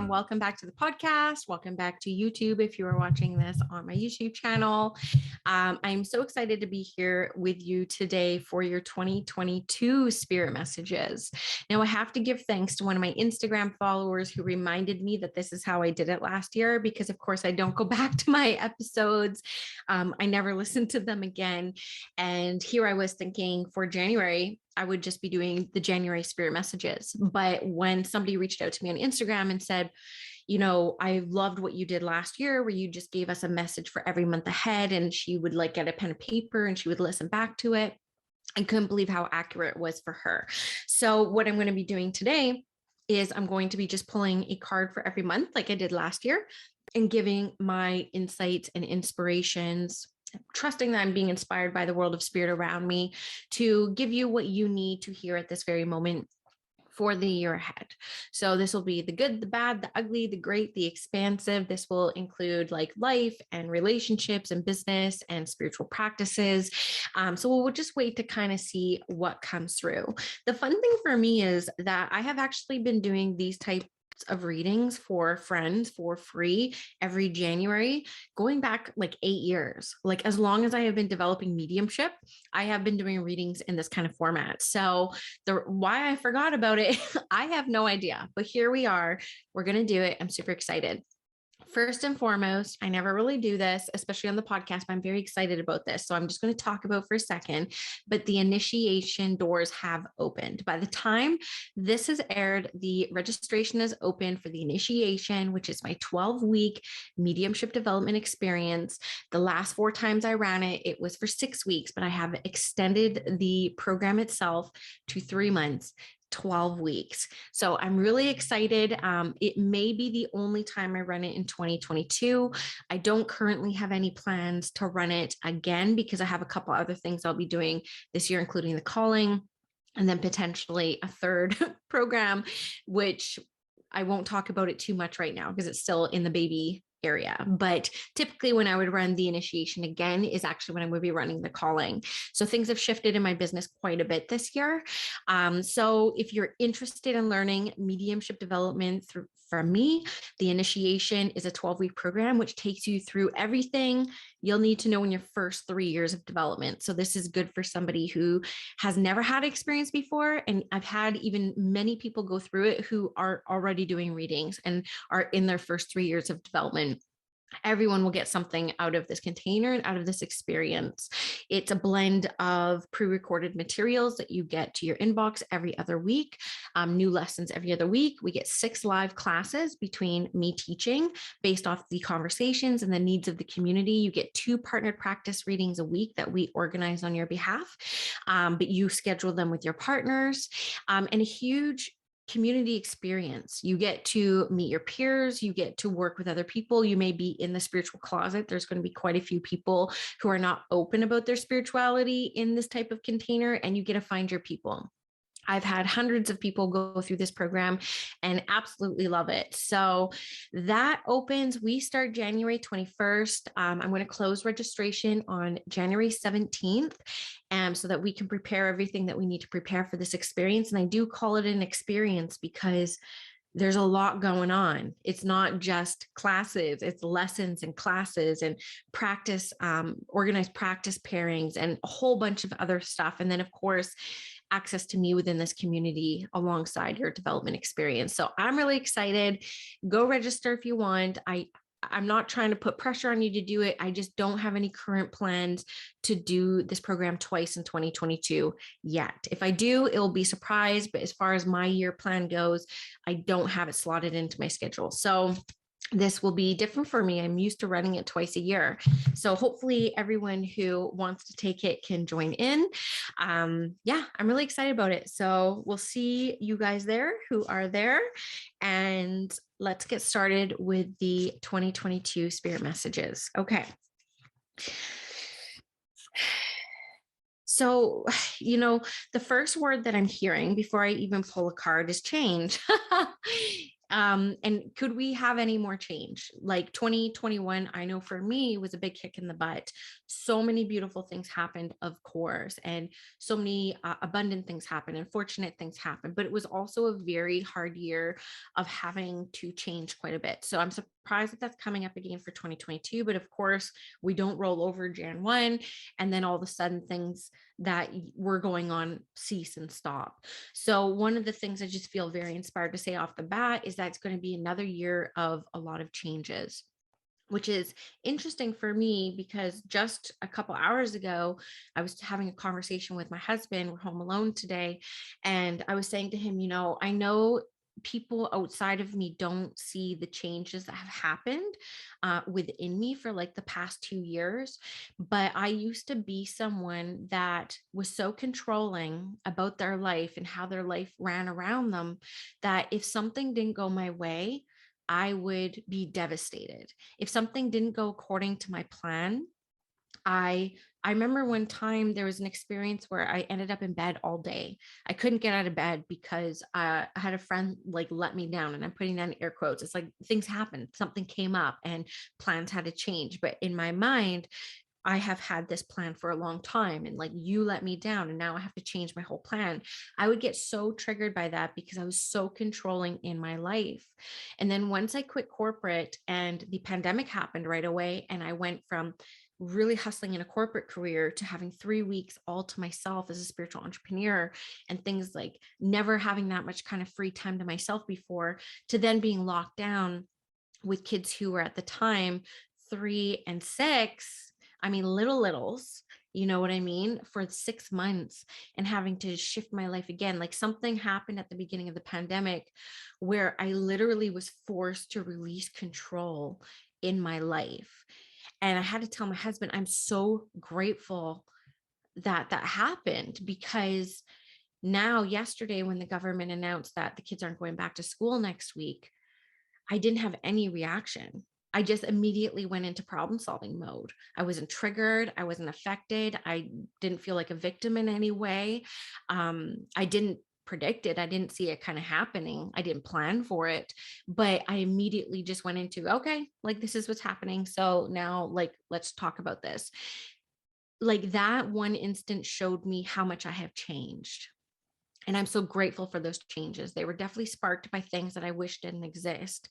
Welcome back to the podcast. Welcome back to YouTube if you are watching this on my YouTube channel. I'm so excited to be here with you today for your 2022 spirit messages. Now, I have to give thanks to one of my Instagram followers who reminded me that this is how I did it last year, because of course I don't go back to my episodes. I never listened to them again. And here I was thinking for January, I would just be doing the January spirit messages. But when somebody reached out to me on Instagram and said, I loved what you did last year, where you just gave us a message for every month ahead, and she would get a pen and paper and she would listen back to it. I couldn't believe how accurate it was for her. So what I'm going to be doing today is I'm going to be just pulling a card for every month like I did last year and giving my insights and inspirations, trusting that I'm being inspired by the world of spirit around me to give you what you need to hear at this very moment for the year ahead. So this will be the good, the bad, the ugly, the great, the expansive. This will include life and relationships and business and spiritual practices. So we'll just wait to kind of see what comes through. The fun thing for me is that I have actually been doing these types of readings for friends for free every January, going back 8 years. As long as I have been developing mediumship, I have been doing readings in this kind of format. So why I forgot about it, I have no idea, but here we are. We're going to do it. I'm super excited. First and foremost, I never really do this, especially on the podcast, but I'm very excited about this. So I'm just going to talk about for a second, but the initiation doors have opened. By the time this is aired, the registration is open for the initiation, which is my 12-week mediumship development experience. The last 4 times I ran it, it was for 6 weeks, but I have extended the program itself to 3 months. 12 weeks. So I'm really excited. It may be the only time I run it in 2022. I don't currently have any plans to run it again because I have a couple other things I'll be doing this year, including the calling and then potentially a third program, which I won't talk about it too much right now because it's still in the baby area. But typically when I would run the initiation again is actually when I would be running the calling. So things have shifted in my business quite a bit this year. So if you're interested in learning mediumship development from me, the initiation is a 12-week program, which takes you through everything you'll need to know in your first 3 years of development. So this is good for somebody who has never had experience before. And I've had even many people go through it who are already doing readings and are in their first 3 years of development. Everyone will get something out of this container and out of this experience. It's a blend of pre-recorded materials that you get to your inbox every other week, new lessons every other week. We get 6 live classes between me teaching based off the conversations and the needs of the community. You get 2 partnered practice readings a week that we organize on your behalf, but you schedule them with your partners, and a huge community experience. You get to meet your peers, you get to work with other people. You may be in the spiritual closet. There's going to be quite a few people who are not open about their spirituality in this type of container, and you get to find your people. I've had hundreds of people go through this program and absolutely love it. So that opens, we start January 21st. I'm going to close registration on January 17th. So that we can prepare everything that we need to prepare for this experience. And I do call it an experience because there's a lot going on. It's not just classes, it's lessons and classes and practice, organized practice pairings and a whole bunch of other stuff. And then of course, access to me within this community alongside your development experience. So I'm really excited. Go register if you want. I'm not trying to put pressure on you to do it. I just don't have any current plans to do this program twice in 2022 yet. If I do, it'll be a surprise. But as far as my year plan goes, I don't have it slotted into my schedule. So this will be different for me. I'm used to running it twice a year. So hopefully everyone who wants to take it can join in. Yeah, I'm really excited about it. So we'll see you guys there who are there. And let's get started with the 2022 spirit messages. Okay. So, the first word that I'm hearing before I even pull a card is change. And could we have any more change? Like 2021, I know for me was a big kick in the butt. So many beautiful things happened, of course, and so many abundant things happened and fortunate things happened, but it was also a very hard year of having to change quite a bit. So I'm surprised that that's coming up again for 2022, but of course we don't roll over Jan 1 and then all of a sudden things that were going on cease and stop. So one of the things I just feel very inspired to say off the bat is that it's going to be another year of a lot of changes, which is interesting for me because just a couple hours ago, I was having a conversation with my husband. We're home alone today. And I was saying to him, I know people outside of me don't see the changes that have happened within me for like the past 2 years. But I used to be someone that was so controlling about their life and how their life ran around them that if something didn't go my way, I would be devastated. If something didn't go according to my plan, I I remember one time there was an experience where I ended up in bed all day. I couldn't get out of bed because I had a friend like let me down, and I'm putting that in air quotes. It's like things happened, something came up, and plans had to change. But in my mind, I have had this plan for a long time, and like you let me down and now I have to change my whole plan. I would get so triggered by that because I was so controlling in my life. And then once I quit corporate and the pandemic happened right away, and I went from really hustling in a corporate career to having 3 weeks all to myself as a spiritual entrepreneur and things like never having that much kind of free time to myself before, to then being locked down with kids who were at the time 3 and 6. I mean, littles, you know what I mean, for 6 months, and having to shift my life again. Like something happened at the beginning of the pandemic where I literally was forced to release control in my life. And I had to tell my husband, I'm so grateful that that happened, because now, yesterday, when the government announced that the kids aren't going back to school next week, I didn't have any reaction. I just immediately went into problem solving mode. I wasn't triggered. I wasn't affected. I didn't feel like a victim in any way. I didn't predict it. I didn't see it kind of happening. I didn't plan for it, but I immediately just went into, okay, like this is what's happening. So now, like, let's talk about this. Like that one instant showed me how much I have changed. And I'm so grateful for those changes. They were definitely sparked by things that I wish didn't exist.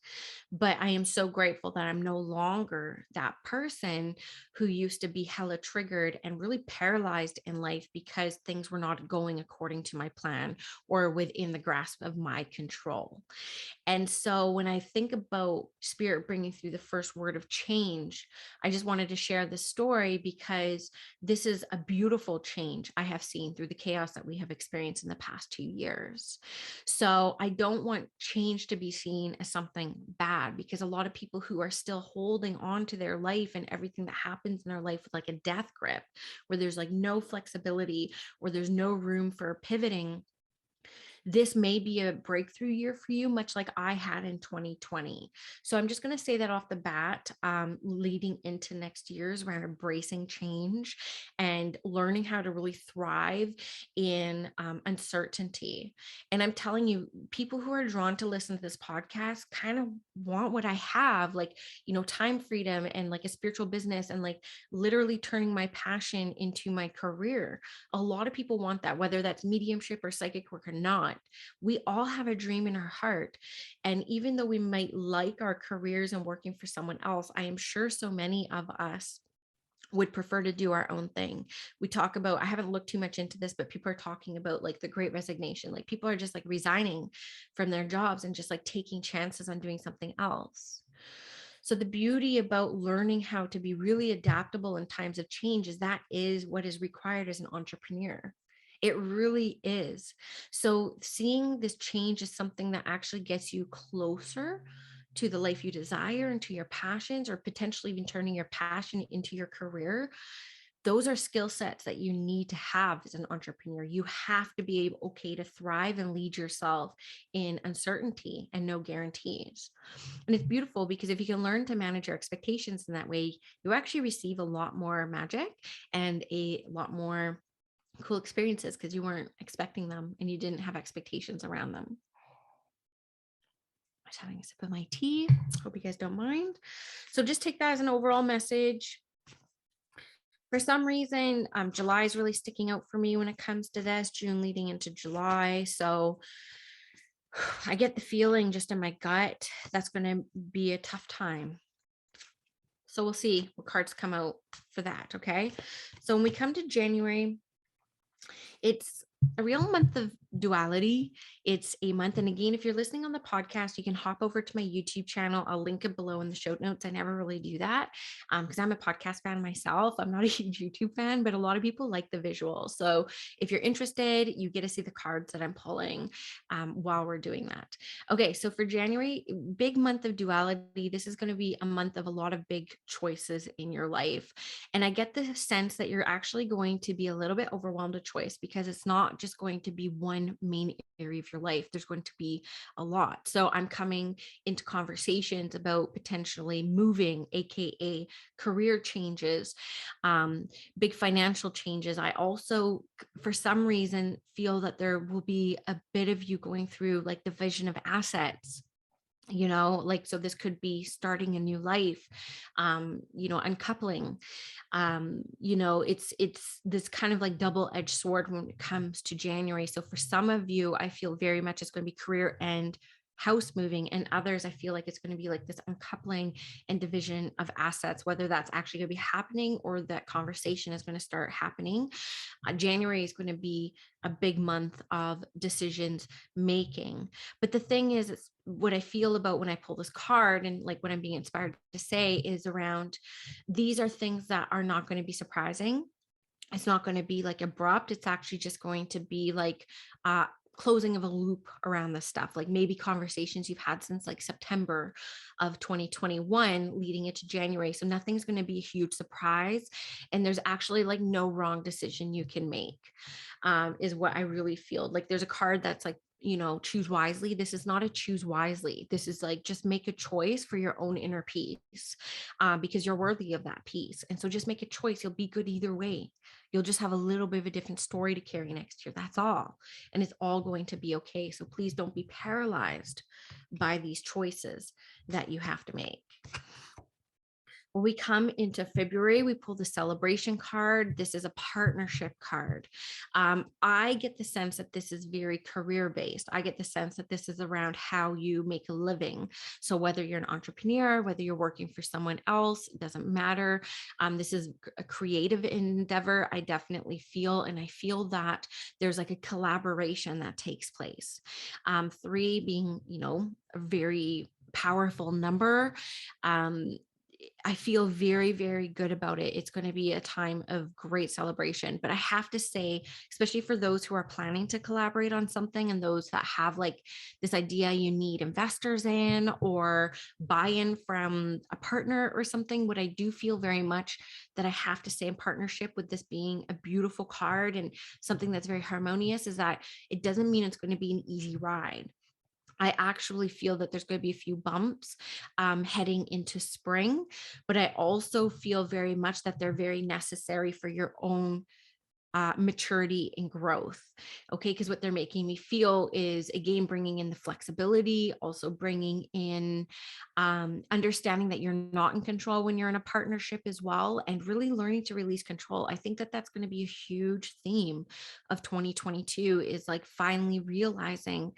But I am so grateful that I'm no longer that person who used to be hella triggered and really paralyzed in life because things were not going according to my plan or within the grasp of my control. And so when I think about spirit bringing through the first word of change, I just wanted to share this story because this is a beautiful change I have seen through the chaos that we have experienced in the past 2 years. So I don't want change to be seen as something bad, because a lot of people who are still holding on to their life and everything that happens in their life with like a death grip, where there's like no flexibility, where there's no room for pivoting, this may be a breakthrough year for you, much like I had in 2020. So I'm just going to say that off the bat, leading into next year's around embracing change and learning how to really thrive in uncertainty. And I'm telling you, people who are drawn to listen to this podcast kind of want what I have, like, time freedom and like a spiritual business and like literally turning my passion into my career. A lot of people want that, whether that's mediumship or psychic work or not. We all have a dream in our heart. And even though we might like our careers and working for someone else, I am sure so many of us would prefer to do our own thing. We talk about, I haven't looked too much into this, but people are talking about like the great resignation. Like people are just like resigning from their jobs and just like taking chances on doing something else. So the beauty about learning how to be really adaptable in times of change is that is what is required as an entrepreneur. It really is. So seeing this change is something that actually gets you closer to the life you desire and to your passions, or potentially even turning your passion into your career. Those are skill sets that you need to have as an entrepreneur. You have to be able, okay, to thrive and lead yourself in uncertainty and no guarantees. And it's beautiful because if you can learn to manage your expectations in that way, you actually receive a lot more magic and a lot more cool experiences because you weren't expecting them and you didn't have expectations around them. just having a sip of my tea. Hope you guys don't mind. So just take that as an overall message. For some reason, July is really sticking out for me when it comes to this, June leading into July. So I get the feeling just in my gut that's going to be a tough time. So we'll see what cards come out for that. Okay. So when we come to January, it's a real month of duality. It's a month. And again, if you're listening on the podcast, you can hop over to my YouTube channel. I'll link it below in the show notes. I never really do that because I'm a podcast fan myself. I'm not a huge YouTube fan, but a lot of people like the visuals. So if you're interested, you get to see the cards that I'm pulling while we're doing that. Okay. So for January, big month of duality. This is going to be a month of a lot of big choices in your life. And I get the sense that you're actually going to be a little bit overwhelmed with choice because it's not just going to be one main area of your life. There's going to be a lot. So I'm coming into conversations about potentially moving, AKA career changes, big financial changes. I also, for some reason, feel that there will be a bit of you going through like the vision of assets, like, so this could be starting a new life, uncoupling, it's this kind of like double-edged sword when it comes to January. So for some of you, I feel very much it's going to be career and house moving, and others I feel like it's going to be like this uncoupling and division of assets, whether that's actually going to be happening or that conversation is going to start happening. January is going to be a big month of decisions making. But the thing is, it's what I feel about when I pull this card and like what I'm being inspired to say is around these are things that are not going to be surprising. It's not going to be like abrupt. It's actually just going to be like closing of a loop around this stuff, like maybe conversations you've had since like September of 2021 leading into January. So nothing's going to be a huge surprise. And there's actually like no wrong decision you can make, is what I really feel. Like there's a card that's like, choose wisely. This is not a choose wisely. This is like, just make a choice for your own inner peace, because you're worthy of that peace. And so just make a choice. You'll be good either way. You'll just have a little bit of a different story to carry next year. That's all. And it's all going to be okay. So please don't be paralyzed by these choices that you have to make. When we come into February, we pull the celebration card. This is a partnership card. I get the sense that this is very career based. I get the sense that this is around how you make a living. So whether you're an entrepreneur, whether you're working for someone else, it doesn't matter. This is a creative endeavor. I definitely feel, and I feel that there's like a collaboration that takes place. 3 being, a very powerful number. I feel very, very good about it. It's going to be a time of great celebration. But I have to say, especially for those who are planning to collaborate on something and those that have like this idea you need investors in or buy-in from a partner or something, what I do feel very much that I have to say in partnership with this being a beautiful card and something that's very harmonious is that it doesn't mean it's going to be an easy ride. I actually feel that there's going to be a few bumps heading into spring, but I also feel very much that they're very necessary for your own maturity and growth. Okay. Because what they're making me feel is, again, bringing in the flexibility, also bringing in understanding that you're not in control when you're in a partnership as well, and really learning to release control. I think that that's going to be a huge theme of 2022 is like finally realizing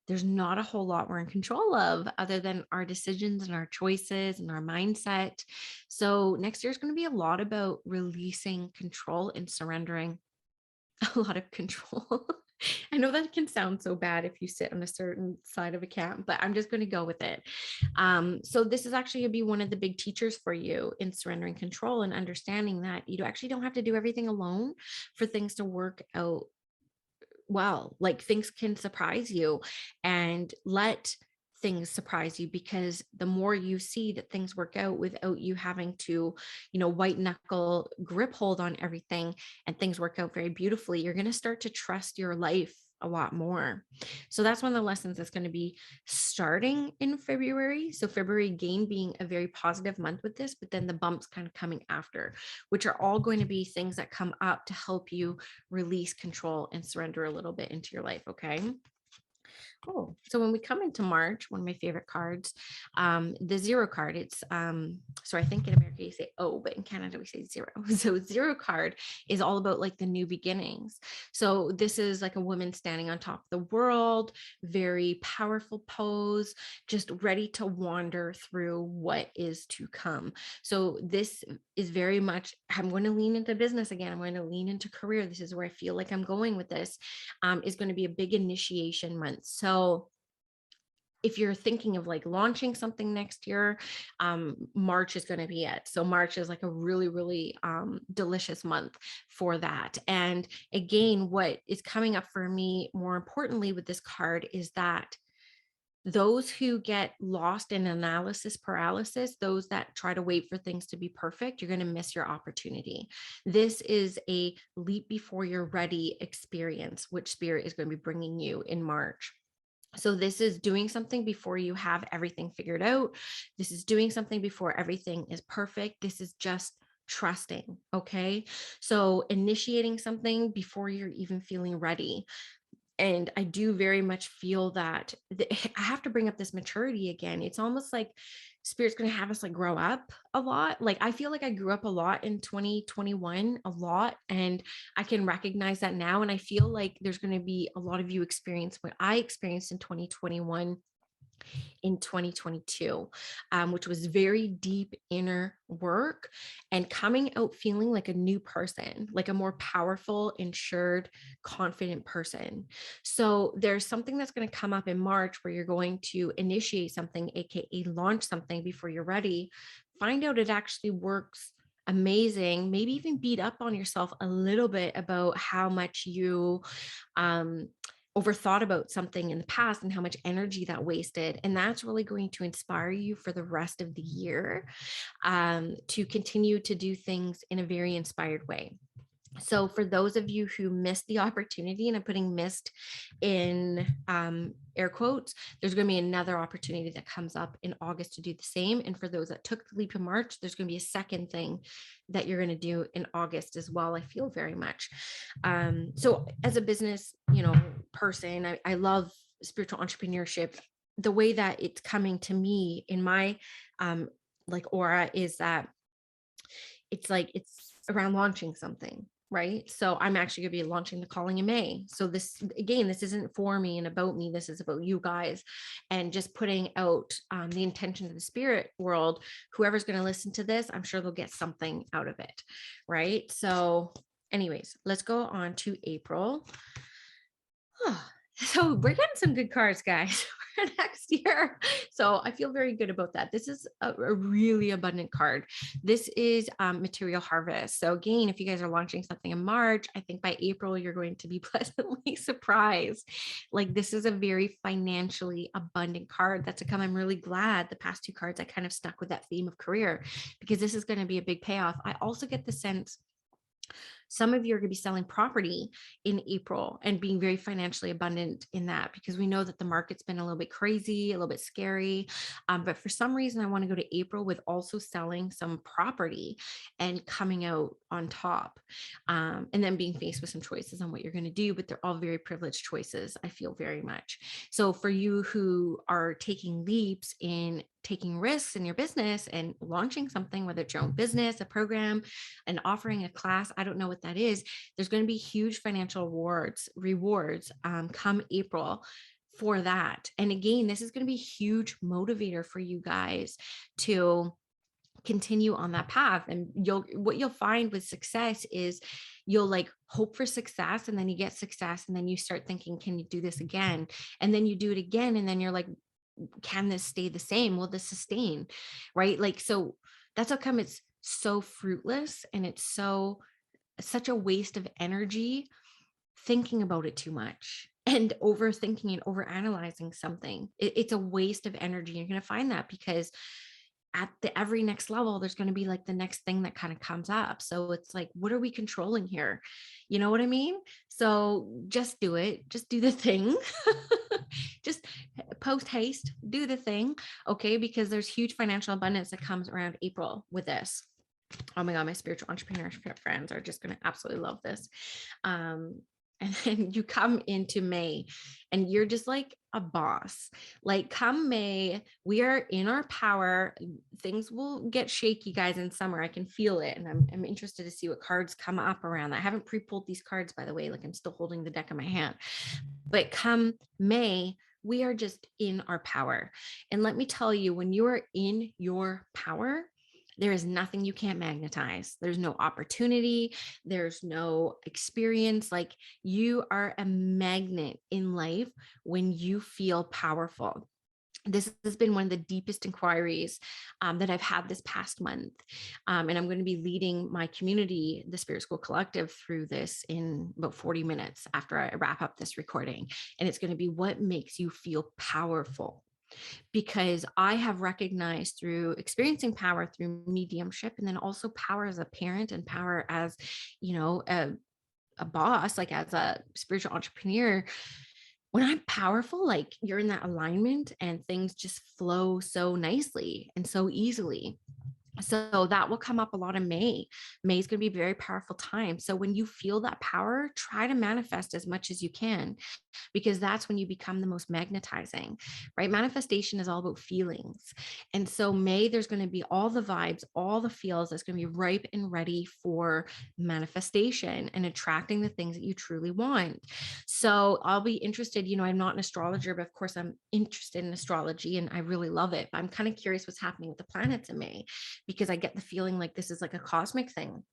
there's not a whole lot we're in control of other than our decisions and our choices and our mindset. So next year is going to be a lot about releasing control and surrendering a lot of control. I know that can sound so bad if you sit on a certain side of a camp, but I'm just going to go with it. So this is actually going to be one of the big teachers for you in surrendering control and understanding that you actually don't have to do everything alone for things to work out well. Like things can surprise you, and let things surprise you, because the more you see that things work out without you having to, white knuckle grip hold on everything, and things work out very beautifully, you're going to start to trust your life a lot more. So that's one of the lessons that's going to be starting in February. So February again being a very positive month with this, but then the bumps kind of coming after, which are all going to be things that come up to help you release control and surrender a little bit into your life. Okay. Oh, so when we come into March, one of my favorite cards, the zero card, so I think in America you say O, but in Canada we say zero. So zero card is all about like the new beginnings. So this is like a woman standing on top of the world, very powerful pose, just ready to wander through what is to come. So this is very much, I'm going to lean into business again. I'm going to lean into career. This is where I feel like I'm going with this, is going to be a big initiation month. So if you're thinking of like launching something next year, March is going to be it. So March is like a really, really delicious month for that. And again, what is coming up for me more importantly with this card is that those who get lost in analysis paralysis, those that try to wait for things to be perfect, you're going to miss your opportunity. This is a leap before you're ready experience, which Spirit is going to be bringing you in March. So this is doing something before you have everything figured out. This is doing something before everything is perfect. This is just trusting. Okay. So initiating something before you're even feeling ready. And I do very much feel that I have to bring up this maturity again. It's almost like Spirit's going to have us like grow up a lot. Like I feel like I grew up a lot in 2021, a lot, and I can recognize that now. And I feel like there's going to be a lot of you experience what I experienced in 2021 in 2022, which was very deep inner work and coming out feeling like a new person, like a more powerful, insured, confident person. So there's something that's going to come up in March where you're going to initiate something, AKA launch something before you're ready, find out it actually works amazing, maybe even beat up on yourself a little bit about how much you overthought about something in the past and how much energy that wasted. And that's really going to inspire you for the rest of the year, to continue to do things in a very inspired way. So for those of you who missed the opportunity, and I'm putting missed in air quotes, there's going to be another opportunity that comes up in August to do the same. And for those that took the leap in March, there's going to be a second thing that you're going to do in August as well. I feel very much. So as a business, person, I love spiritual entrepreneurship. The way that it's coming to me in my like aura is that it's around launching something, right? So I'm actually going to be launching the calling in May. So this isn't for me and about me. This is about you guys, and just putting out the intention of the spirit world. Whoever's going to listen to this, I'm sure they'll get something out of it, right? So anyways, let's go on to April. So we're getting some good cards, guys, for next year. So I feel very good about that. This is a really abundant card. This is material harvest. So again, if you guys are launching something in March, I think by April, you're going to be pleasantly surprised. Like this is a very financially abundant card that's to come. I'm really glad the past two cards, I kind of stuck with that theme of career, because this is going to be a big payoff. I also get the sense some of you are going to be selling property in April and being very financially abundant in that, because we know that the market's been a little bit crazy, a little bit scary. But for some reason, I want to go to April with also selling some property and coming out on top, and then being faced with some choices on what you're going to do. But they're all very privileged choices, I feel very much. So for you who are taking leaps in taking risks in your business and launching something, whether it's your own business, a program, and offering a class, I don't know what that is, there's going to be huge financial rewards come April for that. And again, this is going to be a huge motivator for you guys to continue on that path. And what you'll find with success is you'll like hope for success, and then you get success, and then you start thinking, can you do this again? And then you do it again, and then you're like, can this stay the same? Will this sustain? Right? Like, so that's how come it's so fruitless, and it's such a waste of energy thinking about it too much and overthinking and overanalyzing something. It's a waste of energy. You're going to find that because at the every next level, there's going to be like the next thing that kind of comes up. So it's like, what are we controlling here? You know what I mean? So just do it. Just do the thing. Just post haste, do the thing. Okay. Because there's huge financial abundance that comes around April with this. Oh my God, my spiritual entrepreneurship friends are just going to absolutely love this. And then you come into May and you're just like a boss. Like come May, we are in our power. Things will get shaky, guys, in summer. I can feel it. And I'm interested to see what cards come up around that. I haven't pre-pulled these cards, by the way. Like I'm still holding the deck in my hand. But come May, we are just in our power. And let me tell you, when you are in your power, there is nothing you can't magnetize. There's no opportunity. There's no experience. Like you are a magnet in life when you feel powerful. This has been one of the deepest inquiries that I've had this past month. And I'm going to be leading my community, the Spirit School Collective, through this in about 40 minutes after I wrap up this recording. And it's going to be what makes you feel powerful. Because I have recognized through experiencing power through mediumship, and then also power as a parent and power as, a boss, like as a spiritual entrepreneur, when I'm powerful, like you're in that alignment and things just flow so nicely and so easily. So that will come up a lot in May. May is going to be a very powerful time. So when you feel that power, try to manifest as much as you can, because that's when you become the most magnetizing, right? Manifestation is all about feelings. And so May, there's going to be all the vibes, all the feels that's going to be ripe and ready for manifestation and attracting the things that you truly want. So I'll be interested, I'm not an astrologer, but of course I'm interested in astrology and I really love it. But I'm kind of curious what's happening with the planets in May, because I get the feeling like this is like a cosmic thing.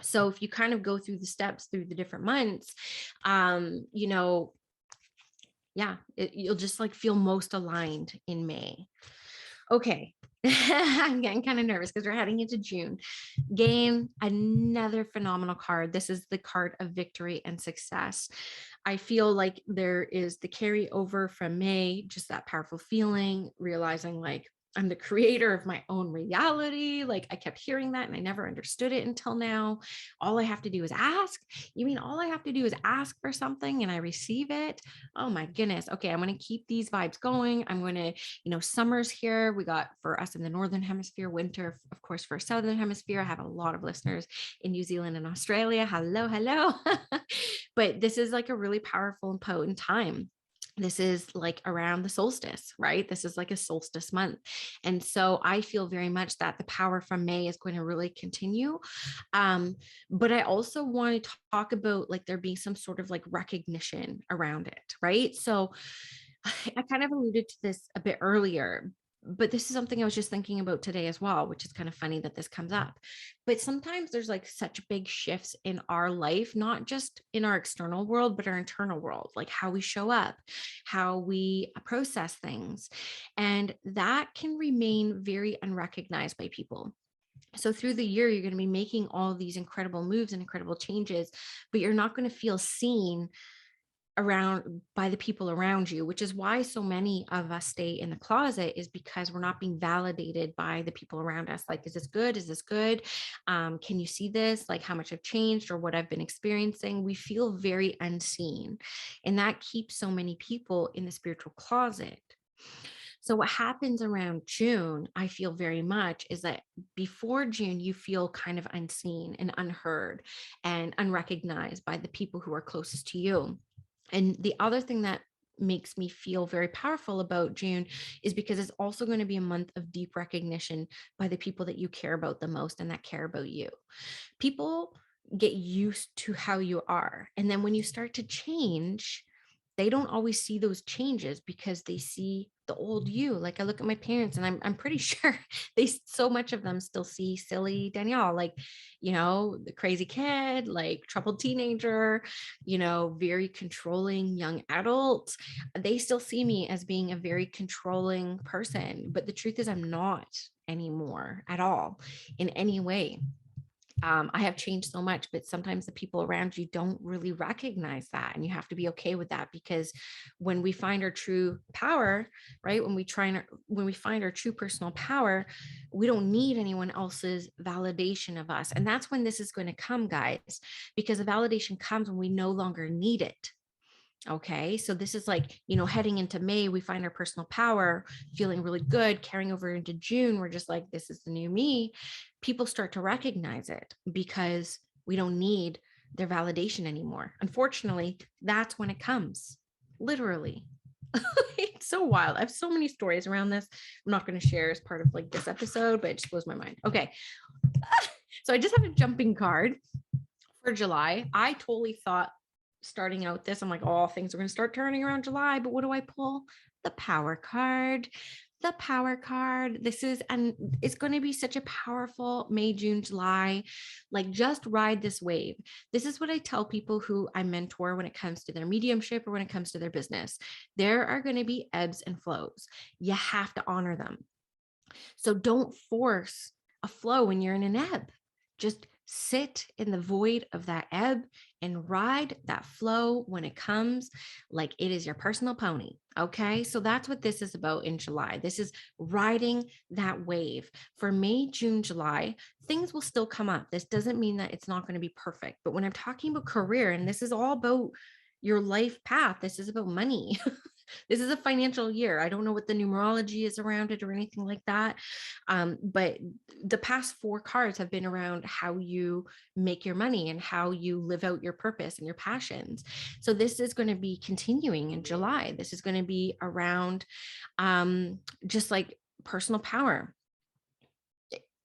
So if you kind of go through the steps through the different months, you'll just like feel most aligned in May. Okay. I'm getting kind of nervous because we're heading into June. Gain, another phenomenal card. This is the card of victory and success. I feel like there is the carryover from May, just that powerful feeling, realizing like I'm the creator of my own reality. Like I kept hearing that and I never understood it until now. All I have to do is ask. You mean all I have to do is ask for something and I receive it? Oh my goodness. Okay. I'm going to keep these vibes going. I'm going to, summer's here. We got for us in the Northern Hemisphere, winter, of course, for Southern Hemisphere. I have a lot of listeners in New Zealand and Australia. Hello, hello. But this is like a really powerful and potent time. This is like around the solstice, right? This is like a solstice month. And so I feel very much that the power from May is going to really continue. But I also want to talk about like there being some sort of like recognition around it, right? So I kind of alluded to this a bit earlier, but this is something I was just thinking about today as well, which is kind of funny that this comes up. But sometimes there's like such big shifts in our life, not just in our external world, but our internal world, like how we show up, how we process things. And that can remain very unrecognized by people. So through the year, you're going to be making all these incredible moves and incredible changes, but you're not going to feel seen around by the people around you, which is why so many of us stay in the closet, is because we're not being validated by the people around us. Like, is this good? Is this good? Can you see this? Like how much I've changed or what I've been experiencing? We feel very unseen. And that keeps so many people in the spiritual closet. So what happens around June, I feel very much, is that before June, you feel kind of unseen and unheard and unrecognized by the people who are closest to you. And the other thing that makes me feel very powerful about June is because it's also going to be a month of deep recognition by the people that you care about the most and that care about you. People get used to how you are. And then when you start to change, they don't always see those changes because they see the old you. Like I look at my parents and I'm pretty sure so much of them still see silly Danielle, like, the crazy kid, like troubled teenager, very controlling young adult. They still see me as being a very controlling person. But the truth is I'm not anymore at all in any way. I have changed so much, but sometimes the people around you don't really recognize that. And you have to be okay with that, because when we find our true power, right? When we find our true personal power, we don't need anyone else's validation of us. And that's when this is going to come, guys, because the validation comes when we no longer need it. Okay. So this is like, heading into May, we find our personal power, feeling really good, carrying over into June. We're just like, this is the new me. People start to recognize it because we don't need their validation anymore. Unfortunately, that's when it comes, literally. It's so wild. I have so many stories around this. I'm not going to share as part of like this episode, but it just blows my mind. Okay. So I just have a jumping card for July. I totally thought starting out this, I'm like, oh, things are going to start turning around July, but what do I pull? The power card. The power card. This is, and it's going to be such a powerful May, June, July. Like, just ride this wave. This is what I tell people who I mentor when it comes to their mediumship or when it comes to their business. There are going to be ebbs and flows. You have to honor them. So don't force a flow when you're in an ebb. Just sit in the void of that ebb and ride that flow when it comes, like it is your personal pony. Okay. So that's what this is about in July. This is riding that wave. For May, June, July, things will still come up. This doesn't mean that it's not going to be perfect. But when I'm talking about career, and this is all about your life path, this is about money. This is a financial year. I don't know what the numerology is around it or anything like that. But the past 4 cards have been around how you make your money and how you live out your purpose and your passions. So this is going to be continuing in July. This is going to be around just like personal power.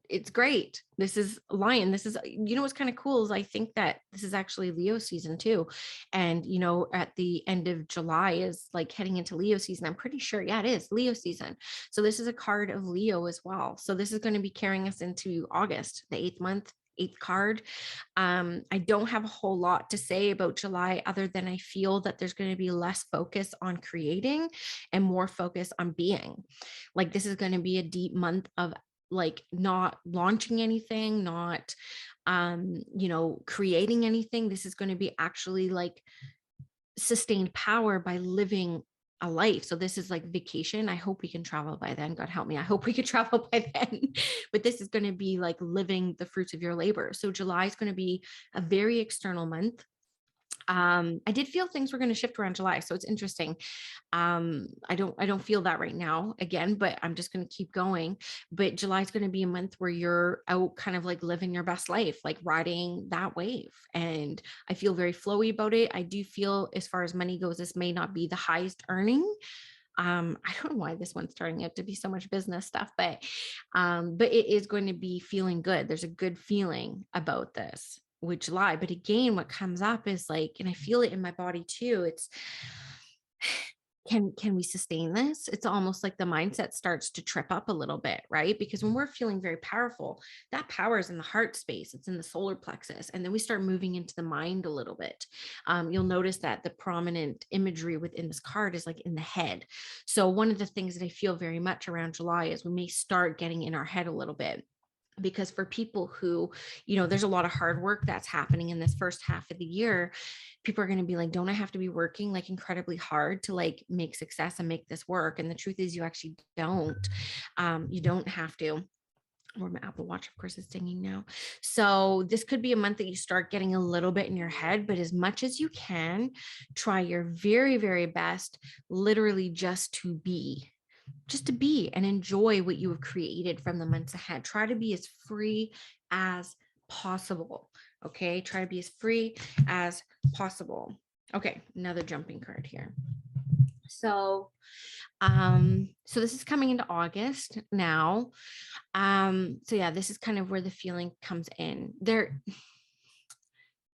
It's great. This is Lion. This is, what's kind of cool is I think that this is actually Leo season too. And, at the end of July is like heading into Leo season. I'm pretty sure. Yeah, it is Leo season. So this is a card of Leo as well. So this is going to be carrying us into August, the 8th month. 8th card. I don't have a whole lot to say about July other than I feel that there's going to be less focus on creating and more focus on being. Like, this is going to be a deep month of like not launching anything, not creating anything. This is going to be actually like sustained power by living a life. So this is like vacation. I hope we can travel by then. God help me. I hope we could travel by then. But this is going to be like living the fruits of your labor. So July is going to be a very external month. I did feel things were going to shift around July. So it's interesting. I don't feel that right now again, but I'm just going to keep going. But July is going to be a month where you're out kind of like living your best life, like riding that wave. And I feel very flowy about it. I do feel as far as money goes, this may not be the highest earning. I don't know why this one's starting out to be so much business stuff, but it is going to be feeling good. There's a good feeling about this with July. But again, what comes up is like, and I feel it in my body too. It's, can we sustain this? It's almost like the mindset starts to trip up a little bit, right? Because when we're feeling very powerful, that power is in the heart space, it's in the solar plexus. And then we start moving into the mind a little bit. You'll notice that the prominent imagery within this card is like in the head. So one of the things that I feel very much around July is we may start getting in our head a little bit. Because for people who, there's a lot of hard work that's happening in this first half of the year. People are going to be like, don't I have to be working like incredibly hard to like make success and make this work? And the truth is you actually don't. You don't have to. Or my Apple Watch, of course, is dinging now. So this could be a month that you start getting a little bit in your head, but as much as you can, try your very, very best, literally just to be and enjoy what you have created from the months ahead. Try to be as free as possible. Okay. Try to be as free as possible. Okay. Another jumping card here. So this is coming into August now. So yeah, this is kind of where the feeling comes in there.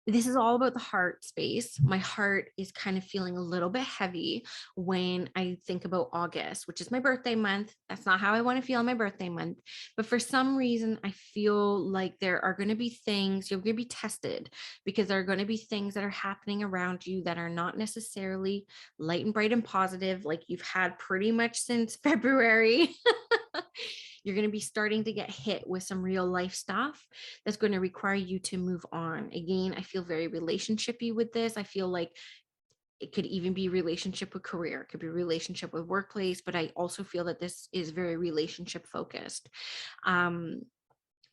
This is all about the heart space. My heart is kind of feeling a little bit heavy when I think about August, which is my birthday month. That's not how I want to feel on my birthday month. But for some reason, I feel like there are going to be things, you're going to be tested because there are going to be things that are happening around you that are not necessarily light and bright and positive, like you've had pretty much since February. You're going to be starting to get hit with some real life stuff that's going to require you to move on. Again, I feel very relationshipy with this. I feel like it could even be relationship with career. It could be relationship with workplace, but I also feel that this is very relationship focused.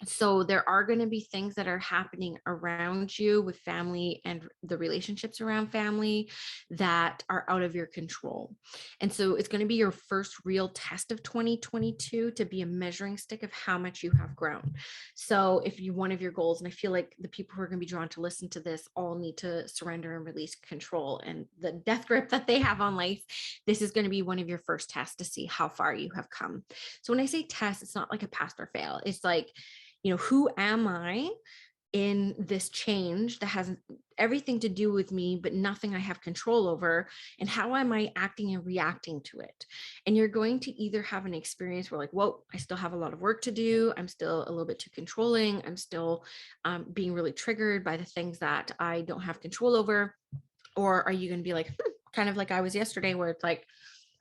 So there are going to be things that are happening around you with family and the relationships around family that are out of your control. And so it's going to be your first real test of 2022 to be a measuring stick of how much you have grown. So if you, one of your goals, and I feel like the people who are going to be drawn to listen to this all need to surrender and release control and the death grip that they have on life, this is going to be one of your first tests to see how far you have come. So when I say test, it's not like a pass or fail. It's like, who am I in this change that has everything to do with me, but nothing I have control over? And how am I acting and reacting to it? And you're going to either have an experience where, like, whoa, I still have a lot of work to do. I'm still a little bit too controlling. I'm still being really triggered by the things that I don't have control over. Or are you going to be like, kind of like I was yesterday, where it's like,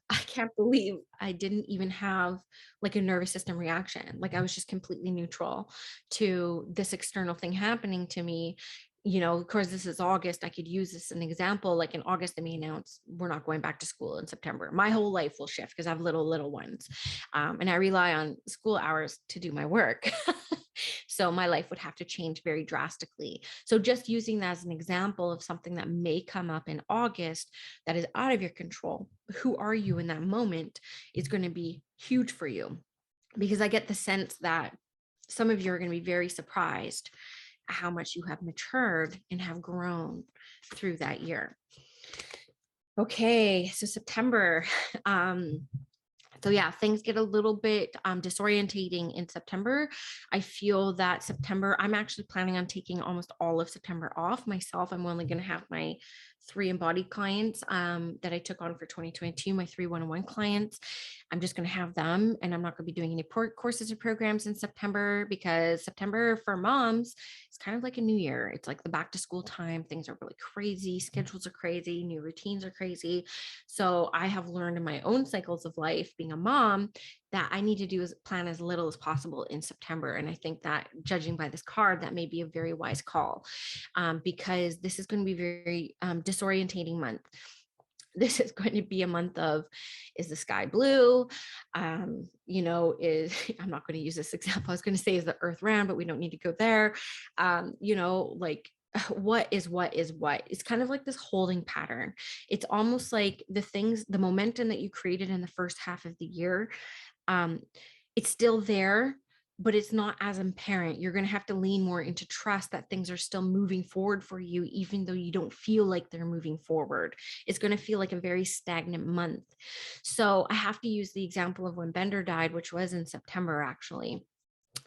I can't believe I didn't even have like a nervous system reaction. Like I was just completely neutral to this external thing happening to me. Of course, this is August. I could use this as an example. Like in August, they may announce we're not going back to school in September. My whole life will shift because I have little ones. And I rely on school hours to do my work. So my life would have to change very drastically. So just using that as an example of something that may come up in August that is out of your control, who are you in that moment, is going to be huge for you. Because I get the sense that some of you are going to be very surprised at how much you have matured and have grown through that year. Okay, so September. So yeah, things get a little bit disorientating in September. I feel that September, I'm actually planning on taking almost all of September off myself. I'm only going to have my 3 embodied clients that I took on for 2022, my 3 one-on-one clients. I'm just going to have them, and I'm not going to be doing any courses or programs in September, because September for moms is kind of like a new year. It's like the back to school time. Things are really crazy. Schedules are crazy. New routines are crazy. So I have learned in my own cycles of life, being a mom, that I need to do is plan as little as possible in September. And I think that, judging by this card, that may be a very wise call, because this is going to be very disorientating month. This is going to be a month of, is the sky blue? Is, I'm not going to use this example. I was going to say, is the earth round, but we don't need to go there. Like, what is what? It's kind of like this holding pattern. It's almost like the momentum that you created in the first half of the year, it's still there, but it's not as apparent. You're going to have to lean more into trust that things are still moving forward for you, even though you don't feel like they're moving forward. It's going to feel like a very stagnant month. So I have to use the example of when Bender died, which was in September, actually,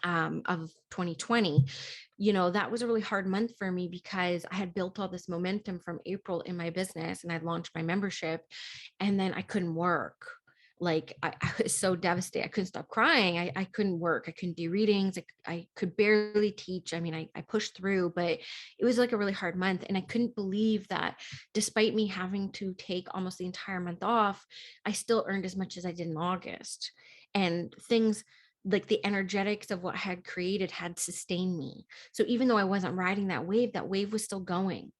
of 2020. That was a really hard month for me, because I had built all this momentum from April in my business, and I'd launched my membership, and then I couldn't work. Like I was so devastated. I couldn't stop crying. I couldn't work. I couldn't do readings. I could barely teach. I mean, I pushed through, but it was like a really hard month. And I couldn't believe that despite me having to take almost the entire month off, I still earned as much as I did in August. And things like the energetics of what I had created had sustained me. So even though I wasn't riding that wave was still going.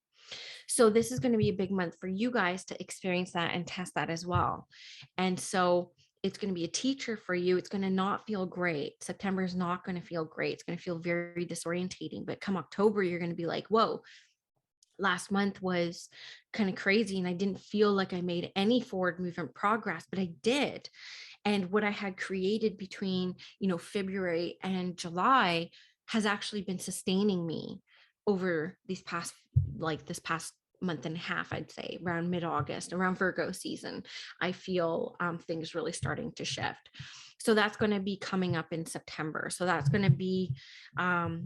So this is going to be a big month for you guys to experience that and test that as well. And so it's going to be a teacher for you. It's going to not feel great. September is not going to feel great. It's going to feel very disorientating. But come October, you're going to be like, whoa, last month was kind of crazy. And I didn't feel like I made any forward movement progress, but I did. And what I had created between, February and July has actually been sustaining me over this past month and a half. I'd say around mid-August, around Virgo season, I feel things really starting to shift. So that's going to be coming up in September. So that's going to be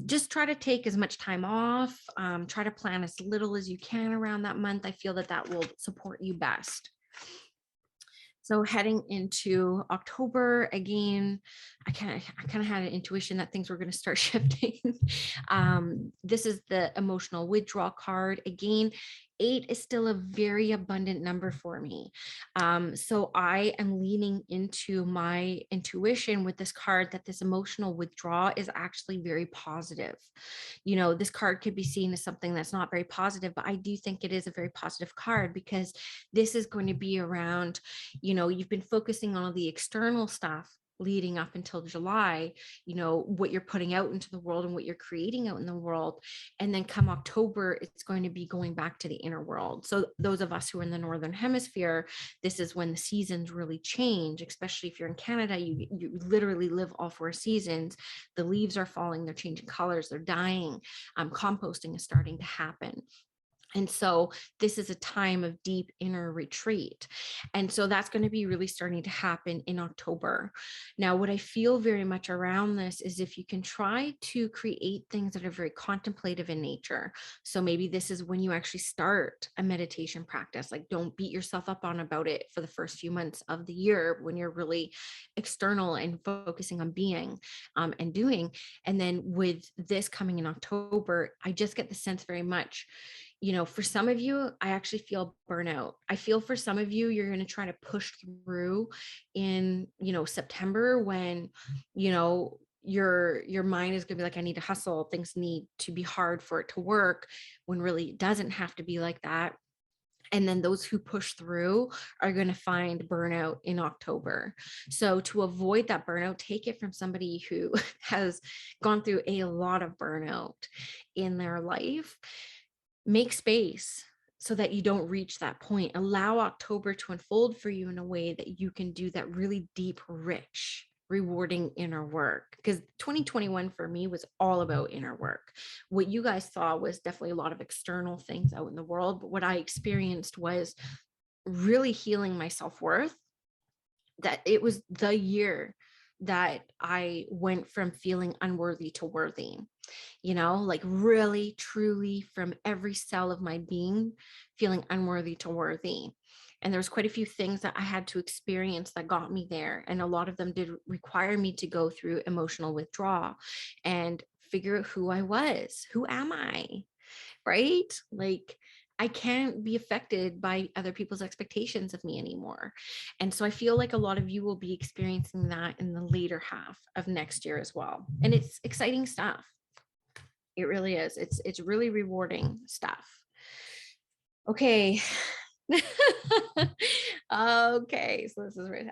just try to take as much time off, try to plan as little as you can around that month. I feel that will support you best. So heading into October, again, I kind of had an intuition that things were going to start shifting. This is the emotional withdrawal card. Again, 8 is still a very abundant number for me. So I am leaning into my intuition with this card that this emotional withdrawal is actually very positive. This card could be seen as something that's not very positive, but I do think it is a very positive card, because this is going to be around, you've been focusing on all the external stuff, leading up until July, what you're putting out into the world and what you're creating out in the world. And then come October, it's going to be going back to the inner world. So those of us who are in the Northern Hemisphere, this is when the seasons really change, especially if you're in Canada, you literally live all 4 seasons. The leaves are falling, they're changing colors, they're dying. Composting is starting to happen. And so this is a time of deep inner retreat. And so that's going to be really starting to happen in October. Now, what I feel very much around this is if you can try to create things that are very contemplative in nature. So maybe this is when you actually start a meditation practice. Like, don't beat yourself up about it for the first few months of the year when you're really external and focusing on being and doing. And then with this coming in October, I just get the sense very much, for some of you, I actually feel burnout. I feel for some of you, you're going to try to push through in, September when, your mind is going to be like, I need to hustle. Things need to be hard for it to work, when really it doesn't have to be like that. And then those who push through are going to find burnout in October. So to avoid that burnout, take it from somebody who has gone through a lot of burnout in their life. Make space so that you don't reach that point. Allow October to unfold for you in a way that you can do that really deep, rich, rewarding inner work. Because 2021 for me was all about inner work. What you guys saw was definitely a lot of external things out in the world, but what I experienced was really healing my self-worth. That it was the year that I went from feeling unworthy to worthy, like really, truly from every cell of my being, feeling unworthy to worthy. And there was quite a few things that I had to experience that got me there. And a lot of them did require me to go through emotional withdrawal and figure out who I was. Who am I? Right? Like, I can't be affected by other people's expectations of me anymore. And so I feel like a lot of you will be experiencing that in the later half of next year as well. And it's exciting stuff. It really is. It's really rewarding stuff. Okay. Okay. So this is right.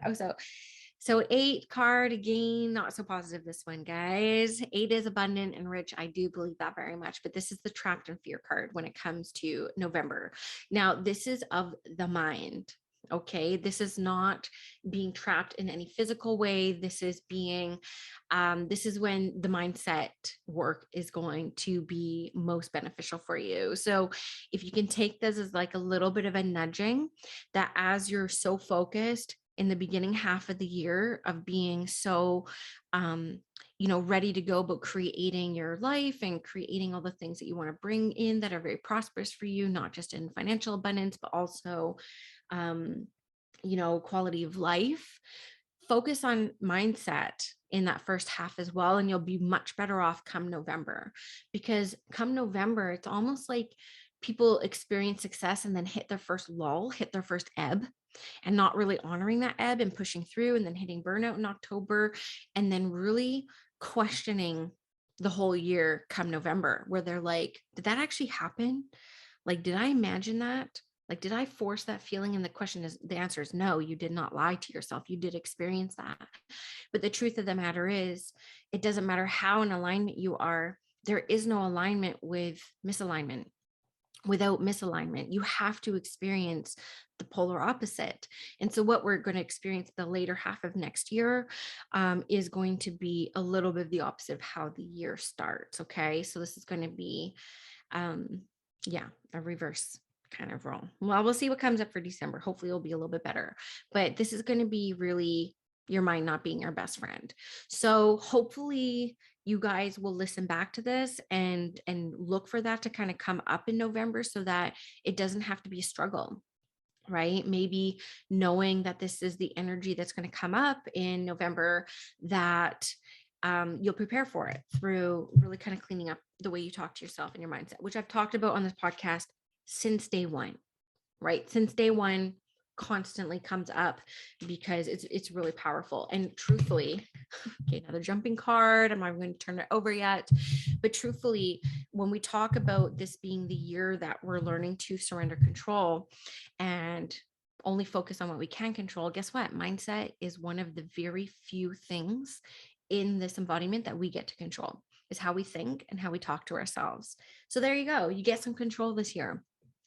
So 8 card again, not so positive this one, guys. 8 is abundant and rich. I do believe that very much, but this is the trapped in fear card when it comes to November. Now, this is of the mind. Okay, this is not being trapped in any physical way. This is being, this is when the mindset work is going to be most beneficial for you. So if you can take this as like a little bit of a nudging, that as you're so focused in the beginning half of the year of being so, ready to go about creating your life and creating all the things that you want to bring in that are very prosperous for you, not just in financial abundance, but also quality of life. Focus on mindset in that first half as well, and you'll be much better off come November. Because come November, it's almost like people experience success and then hit their first lull, hit their first ebb, and not really honoring that ebb and pushing through, and then hitting burnout in October, and then really questioning the whole year come November, where they're like, did that actually happen? Like, did I imagine that? Like, did I force that feeling? And the answer is no, you did not lie to yourself. You did experience that. But the truth of the matter is, it doesn't matter how in alignment you are, there is no alignment with misalignment. Without misalignment, you have to experience the polar opposite. And so what we're going to experience the later half of next year is going to be a little bit of the opposite of how the year starts. Okay. So this is going to be, a reverse kind of role. Well, we'll see what comes up for December. Hopefully it'll be a little bit better, but this is going to be really your mind not being your best friend. So hopefully you guys will listen back to this and look for that to kind of come up in November so that it doesn't have to be a struggle, right? Maybe knowing that this is the energy that's going to come up in November, that you'll prepare for it through really kind of cleaning up the way you talk to yourself and your mindset, which I've talked about on this podcast since day one, right? Since day one, constantly comes up because it's really powerful. And truthfully, okay, another jumping card, I'm not going to turn it over yet, but truthfully, when we talk about this being the year that we're learning to surrender control and only focus on what we can control, guess what? Mindset is one of the very few things in this embodiment that we get to control, is how we think and how we talk to ourselves. So there you go. You get some control this year,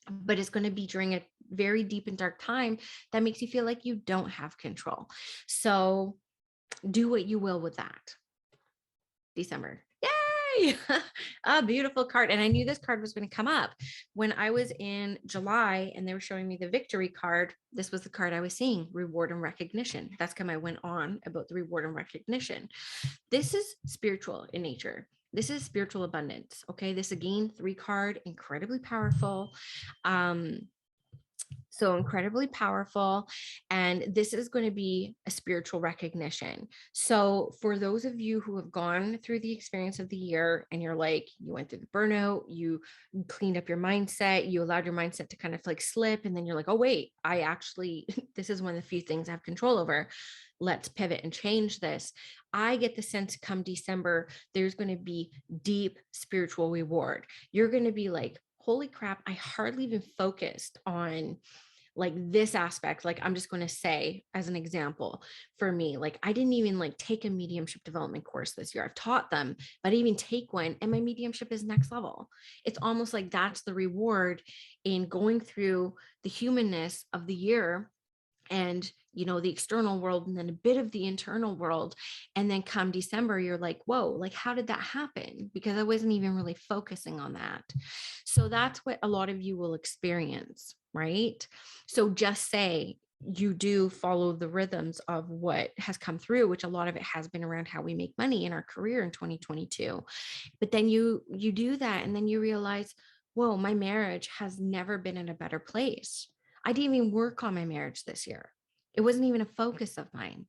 but it's going to be during a very deep and dark time that makes you feel like you don't have control. So do what you will with that. December. Yay! A beautiful card. And I knew this card was going to come up when I was in July and they were showing me the victory card. This was the card I was seeing, reward and recognition. That's kind of I went on about the reward and recognition. This is spiritual in nature. This is spiritual abundance. Okay. This again, 3 card, incredibly powerful. So incredibly powerful. And this is going to be a spiritual recognition. So for those of you who have gone through the experience of the year and you're like, you went through the burnout, you cleaned up your mindset, you allowed your mindset to kind of like slip. And then you're like, oh, wait, I actually, this is one of the few things I have control over. Let's pivot and change this. I get the sense come December, there's going to be deep spiritual reward. You're going to be like, holy crap, I hardly even focused on like this aspect. Like, I'm just going to say as an example for me, like I didn't even like take a mediumship development course this year. I've taught them, but I didn't even take one, and my mediumship is next level. It's almost like that's the reward in going through the humanness of the year and, you know, the external world and then a bit of the internal world. And then come December, you're like, whoa, like how did that happen? Because I wasn't even really focusing on that. So that's what a lot of you will experience, right? So just say you do follow the rhythms of what has come through, which a lot of it has been around how we make money in our career in 2022. But then you do that and then you realize, whoa, my marriage has never been in a better place. I didn't even work on my marriage this year. It wasn't even a focus of mine.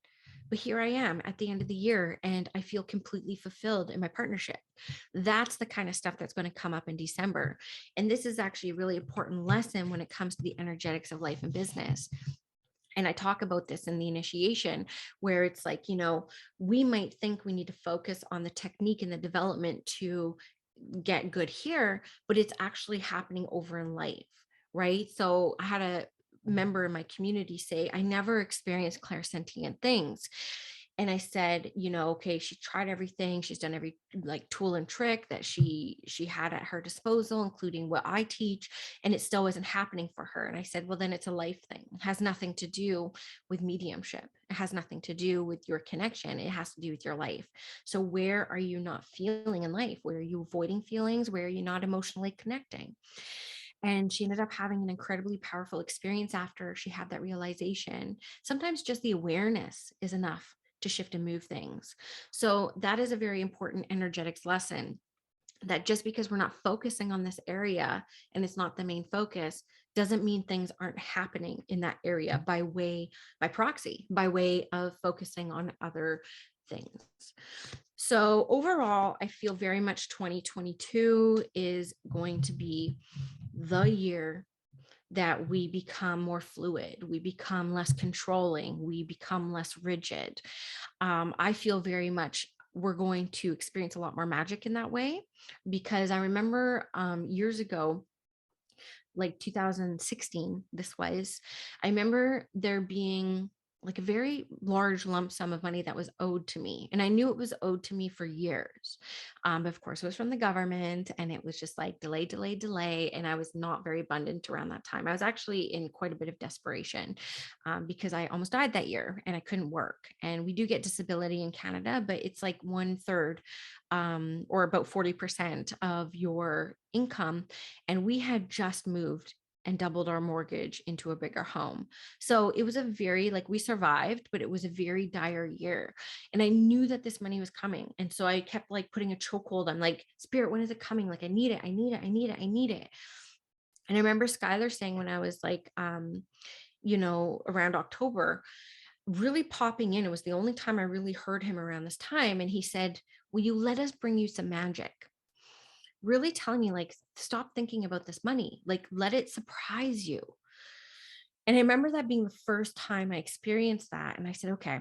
But here I am at the end of the year and I feel completely fulfilled in my partnership. That's the kind of stuff that's going to come up in December. And this is actually a really important lesson when it comes to the energetics of life and business. And I talk about this in the initiation, where it's like, you know, we might think we need to focus on the technique and the development to get good here, but it's actually happening over in life, right? So I had a member in my community say, I never experienced clairsentient things. And I said, you know, okay, she tried everything. She's done every like tool and trick that she had at her disposal, including what I teach, and it still wasn't happening for her. And I said, well, then it's a life thing. It has nothing to do with mediumship. It has nothing to do with your connection. It has to do with your life. So where are you not feeling in life? Where are you avoiding feelings? Where are you not emotionally connecting? And she ended up having an incredibly powerful experience after she had that realization. Sometimes just the awareness is enough to shift and move things. So that is a very important energetics lesson, that just because we're not focusing on this area and it's not the main focus doesn't mean things aren't happening in that area by proxy, by way of focusing on other things. So overall, I feel very much 2022 is going to be the year that we become more fluid, we become less controlling, we become less rigid. I feel very much we're going to experience a lot more magic in that way, because I remember years ago, like 2016, I remember there being like a very large lump sum of money that was owed to me. And I knew it was owed to me for years. But of course, it was from the government and it was just like delay, delay, delay. And I was not very abundant around that time. I was actually in quite a bit of desperation because I almost died that year and I couldn't work. And we do get disability in Canada, but it's like 1/3 or about 40% of your income. And we had just moved and doubled our mortgage into a bigger home. So it was a very, like, we survived, but it was a very dire year. And I knew that this money was coming. And so I kept like putting a chokehold on, like, Spirit, when is it coming? Like, I need it. I need it. I need it. I need it. And I remember Skylar saying when I was like, you know, around October, really popping in. It was the only time I really heard him around this time. And he said, will you let us bring you some magic? Really telling me, like, stop thinking about this money, like, let it surprise you. And I remember that being the first time I experienced that. And I said, okay,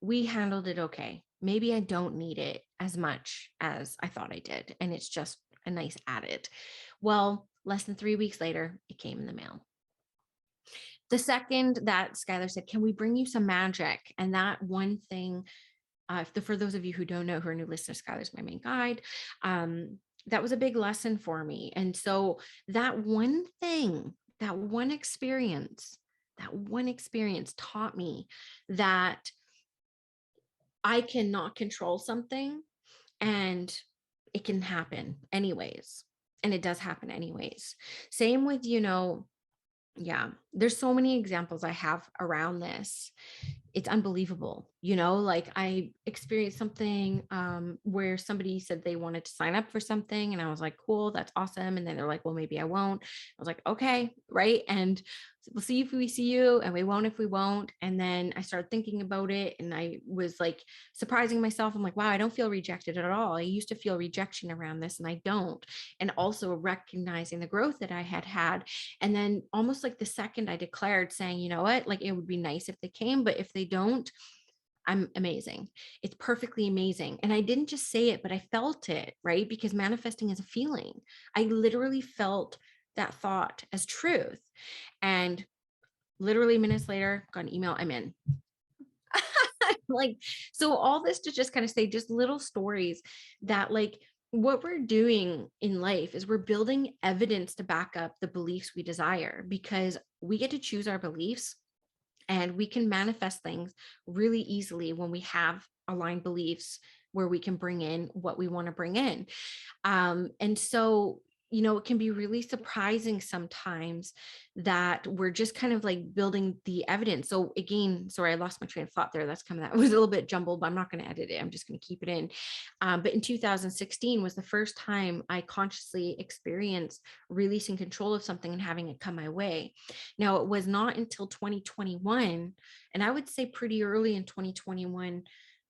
we handled it okay. Maybe I don't need it as much as I thought I did. And it's just a nice added. Well, less than 3 weeks later, it came in the mail. The second that Skylar said, can we bring you some magic? And that one thing, for those of you who don't know, who are new listeners, Skylar's my main guide. That was a big lesson for me. And so that one thing, that one experience taught me that I cannot control something and it can happen anyways. And it does happen anyways. Same with, yeah, there's so many examples I have around this. It's unbelievable. Like I experienced something where somebody said they wanted to sign up for something and I was like, cool, that's awesome. And then they're like, well, maybe I won't. I was like, okay, right. And we'll see if we see you and we won't if we won't. And then I started thinking about it and I was like surprising myself. I'm like, wow, I don't feel rejected at all. I used to feel rejection around this and I don't. And also recognizing the growth that I had. And then almost like the second I declared saying, you know what, like it would be nice if they came, but if they don't, I'm amazing. It's perfectly amazing. And I didn't just say it, but I felt it, right? Because manifesting is a feeling. I literally felt that thought as truth. And literally minutes later, got an email, I'm in. Like, so all this to just kind of say just little stories that like what we're doing in life is we're building evidence to back up the beliefs we desire, because we get to choose our beliefs and we can manifest things really easily when we have aligned beliefs where we can bring in what we want to bring in. And so, it can be really surprising sometimes that we're just kind of like building the evidence. So again, sorry, I lost my train of thought there. That was a little bit jumbled, but I'm not going to edit it. I'm just going to keep it in. But in 2016 was the first time I consciously experienced releasing control of something and having it come my way. Now, it was not until 2021, and I would say pretty early in 2021,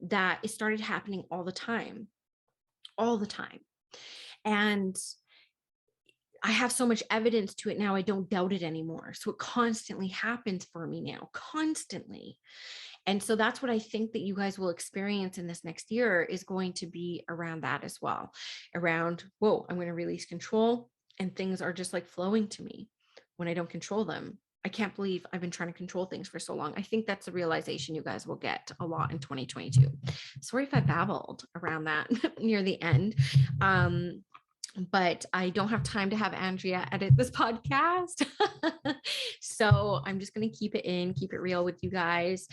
that it started happening all the time. And I have so much evidence to it now, I don't doubt it anymore. So it constantly happens for me now, constantly. And so that's what I think that you guys will experience in this next year is going to be around that as well. Around, whoa, I'm going to release control and things are just like flowing to me when I don't control them. I can't believe I've been trying to control things for so long. I think that's a realization you guys will get a lot in 2022. Sorry if I babbled around that near the end. But I don't have time to have Andrea edit this podcast. So I'm just going to keep it real with you guys.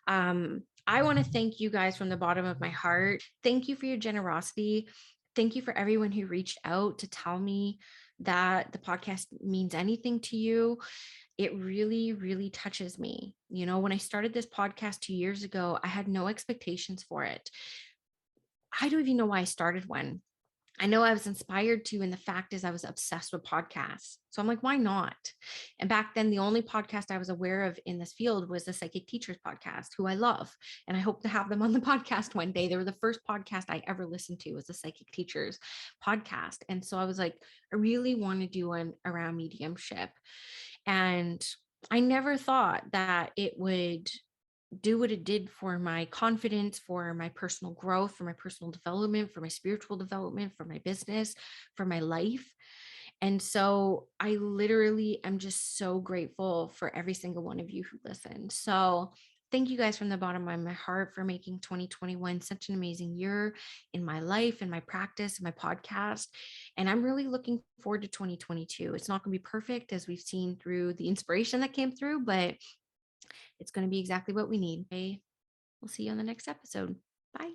I want to thank you guys from the bottom of my heart. Thank you for your generosity. Thank you for everyone who reached out to tell me that the podcast means anything to you. It really, really touches me. When I started this podcast 2 years ago, I had no expectations for it. I don't even know why I started one. I know I was inspired to, and the fact is I was obsessed with podcasts. So I'm like, why not? And back then, the only podcast I was aware of in this field was the Psychic Teachers podcast, who I love. And I hope to have them on the podcast one day. They were the first podcast I ever listened to, was the Psychic Teachers podcast. And so I was like, I really want to do one around mediumship. And I never thought that it would do what it did for my confidence, for my personal growth, for my personal development, for my spiritual development, for my business, for my life. And so I literally am just so grateful for every single one of you who listened. So thank you guys from the bottom of my heart for making 2021 such an amazing year in my life, in my practice, in my podcast. And I'm really looking forward to 2022. It's not going to be perfect, as we've seen through the inspiration that came through, but it's going to be exactly what we need. Okay. We'll see you on the next episode. Bye.